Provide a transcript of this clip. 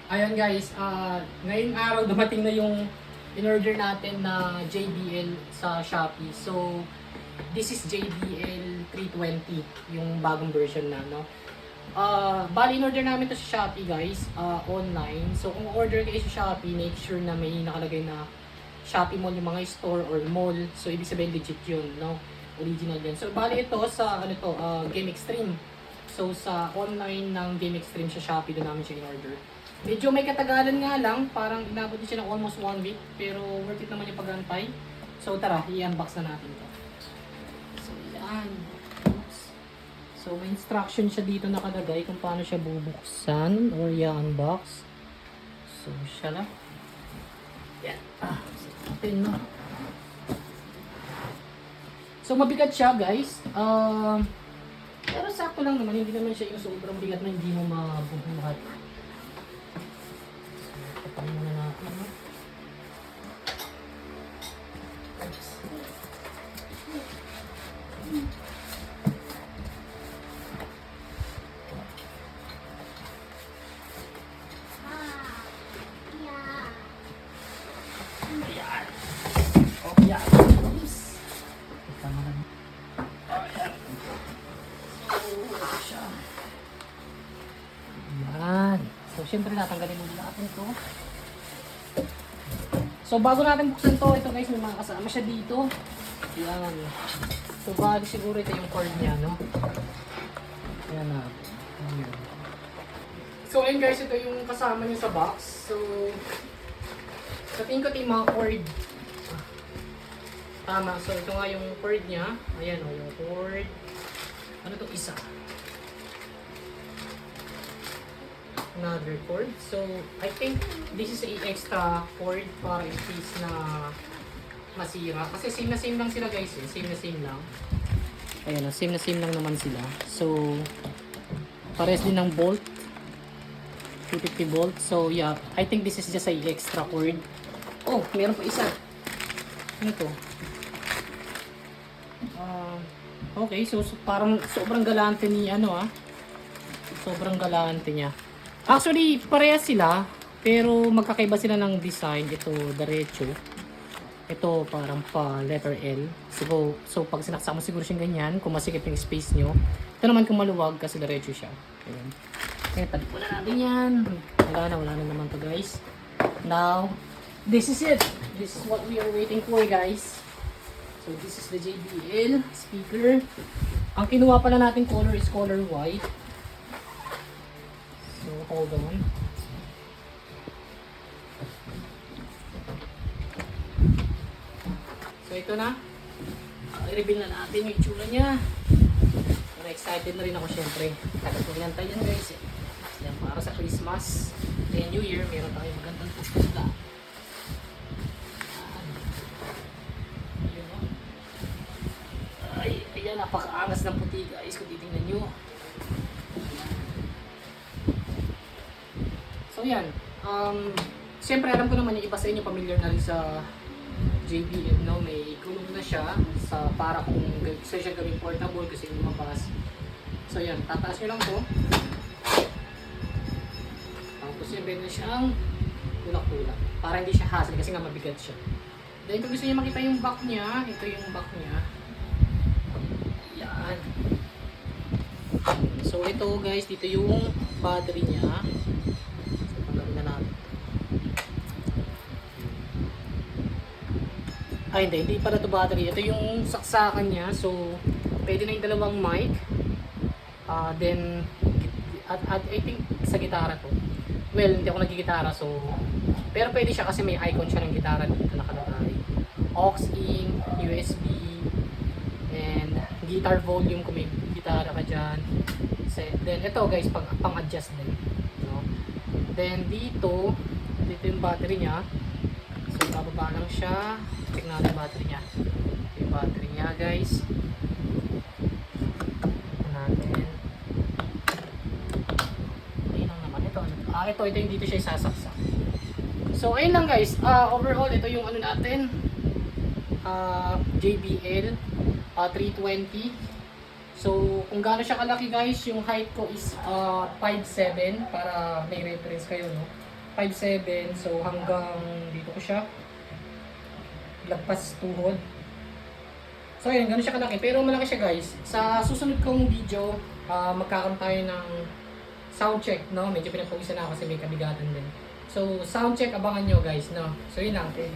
Ayan guys, ngayong araw dumating na yung in-order natin na JBL sa Shopee. So, this is JBL 320, yung bagong version na, no? Bali, in-order namin to sa Shopee guys, online. So, kung order kayo sa Shopee, make sure na may nakalagay na Shopee Mall yung mga store or mall. So, ibig sabihin legit yun, no? Original yan. So, bali ito sa, Game Extreme. So, sa online ng Game Extreme sa Shopee, doon namin siya in-order. Medyo may katagalan nga lang, parang inabot din siya ng almost 1 week, pero worth it naman yung pag-antay. So tara, i-unbox na natin to. So yan. Oops. So may instruction siya dito nakalagay kung paano siya bubuksan or i-unbox. So siya lang. Yan. Natin no. So mabigat siya guys. Pero sakto lang naman, hindi naman siya yung sobrang bigat na hindi mo mabubuhat. Tapanin muna natin, no? Ayan. Oh, yan. Oops. Tama lang. Ayan. So, siya. Ayan. So, syempre natanggalin muna natin ito. So, bago natin buksan to, ito guys, may mga kasama siya dito. Ayan. So, bali siguro ito yung cord niya, no? Ayan na. Ayan. So, ayun guys, ito yung kasama niya sa box. So, sa tingin ko ito yung mga cord. Tama. So, ito nga yung cord niya. Ayan o, yung cord. Ano itong isa? Another cord. So, I think this is a extra cord para in case na masira. Kasi same na same lang sila guys eh. Same na same lang. Ayan o, same na same lang naman sila. So, pares din ng bolt. 250 volts. So, yeah. I think this is just a extra cord. Oh, meron pa isa. Ano to? Okay, so parang sobrang galante ni sobrang galante niya. Actually, parehas sila, pero magkakaiba sila ng design. Ito, diretso. Ito, parang pa letter L. So pag sinaksak mo siguro siyang ganyan, kung masikip yung space nyo. Ito naman kung maluwag, kasi diretso siya. Ayan. Kaya tabi po na natin yan. Wala na naman to guys. Now, this is it. This is what we are waiting for guys. So this is the JBL speaker. Ang kinuha pala natin color is color white. So hold on. So ito na. I-reveal na natin yung itsura niya. Pero excited na rin ako syempre. Tagal ko ginantay yan guys. Yan para sa Christmas and New Year, meron tayong magandang pusta. Ay, ayan, napakaangas ng puti guys kung titingnan nyo. So yan, siyempre alam ko naman yung iba sa inyo familiar na rin sa JBL, no? May gulong na siya sa para kung gusto siya gawing portable kasi lumabas. So yan, tataas nyo lang to. Tapos siyempre na siyang tulak-tulak para hindi siya hassle kasi nga mabigat siya. Then kung gusto niyo makita yung back niya, ito yung back niya. Yan. So ito guys, dito yung battery niya. So pagawin na natin. Ay hindi pala ito battery. Ito yung saksakan niya. So pwede na yung dalawang mic. Then at I think sa gitara to. Well, hindi ako nagigitara so pero pwede siya kasi may icon siya ng gitara dito nakalagay. Aux in, USB, and guitar volume kung may gitara ka dyan. Then ito guys, pang-adjust din. No? Then dito yung battery niya. So bababa lang siya. Check natin yung battery niya. Ito yung battery niya guys. Ito yung dito siya isasaksak. So ayun lang guys, overall ito yung ano natin, JBL 320. So, kung gaano siya kalaki guys, yung height ko is 5'7", para may reference kayo, no? 5'7", so hanggang dito ko siya lagpas tuhod. So ayun, ganun siya kalaki, pero malaki siya guys. Sa susunod kong video, magkakaroon tayo ng sound check, no? Medyo pinapawisan na ako kasi may kabigatan din. So sound check, abangan nyo guys, no? So yun lang, okay.